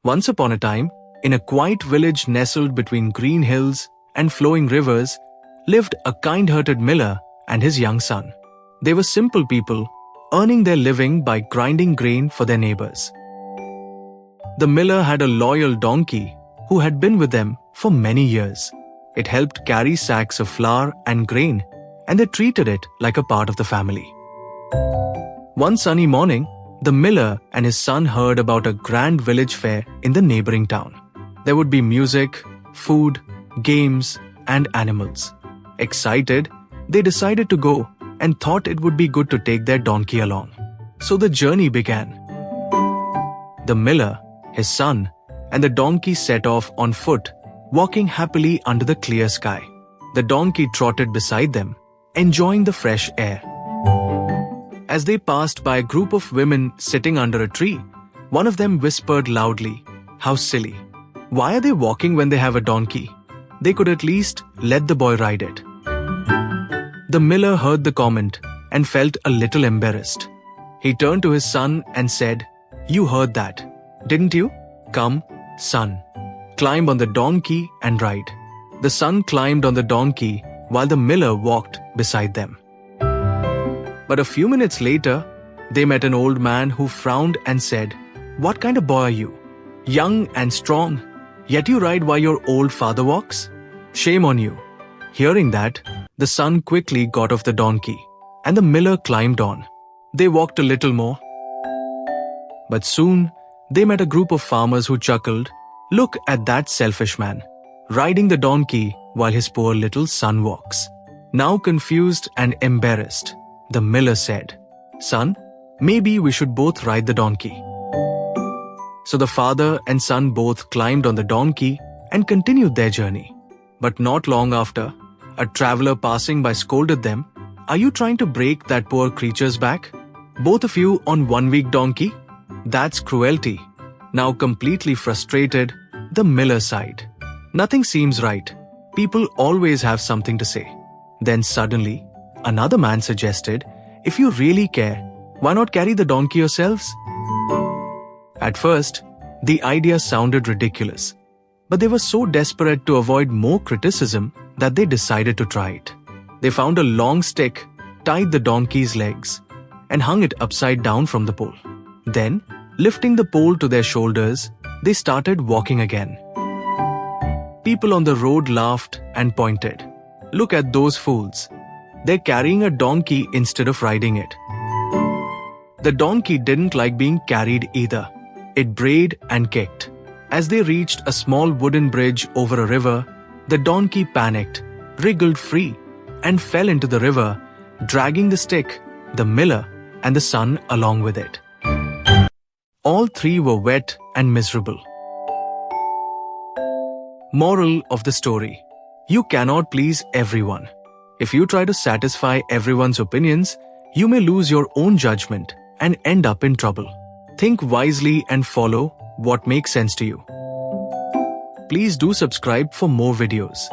Once upon a time, in a quiet village nestled between green hills and flowing rivers, lived a kind-hearted miller and his young son. They were simple people, earning their living by grinding grain for their neighbors. The miller had a loyal donkey who had been with them for many years. It helped carry sacks of flour and grain, and they treated it like a part of the family. One sunny morning, the miller and his son heard about a grand village fair in the neighboring town. There would be music, food, games, and animals. Excited, they decided to go and thought it would be good to take their donkey along. So the journey began. The miller, his son, and the donkey set off on foot, walking happily under the clear sky. The donkey trotted beside them, enjoying the fresh air. As they passed by a group of women sitting under a tree, one of them whispered loudly, "How silly. Why are they walking when they have a donkey? They could at least let the boy ride it." The miller heard the comment and felt a little embarrassed. He turned to his son and said, "You heard that, didn't you? Come, son. Climb on the donkey and ride." The son climbed on the donkey while the miller walked beside them. But a few minutes later, they met an old man who frowned and said, "What kind of boy are you? Young and strong, yet you ride while your old father walks? Shame on you." Hearing that, the son quickly got off the donkey, and the miller climbed on. They walked a little more. But soon, they met a group of farmers who chuckled, "Look at that selfish man, riding the donkey while his poor little son walks." Now confused and embarrassed, the miller said, "Son, maybe we should both ride the donkey." So the father and son both climbed on the donkey and continued their journey. But not long after, a traveler passing by scolded them, "Are you trying to break that poor creature's back? Both of you on one weak donkey? That's cruelty." Now completely frustrated, the miller sighed. Nothing seems right. People always have something to say. Then suddenly, another man suggested, "If you really care, why not carry the donkey yourselves?" At first, the idea sounded ridiculous, but they were so desperate to avoid more criticism that they decided to try it. They found a long stick, tied the donkey's legs, and hung it upside down from the pole. Then, lifting the pole to their shoulders, they started walking again. People on the road laughed and pointed, "Look at those fools. They're carrying a donkey instead of riding it." The donkey didn't like being carried either. It brayed and kicked. As they reached a small wooden bridge over a river, the donkey panicked, wriggled free, and fell into the river, dragging the stick, the miller, and the son along with it. All three were wet and miserable. Moral of the story: you cannot please everyone. If you try to satisfy everyone's opinions, you may lose your own judgment and end up in trouble. Think wisely and follow what makes sense to you. Please do subscribe for more videos.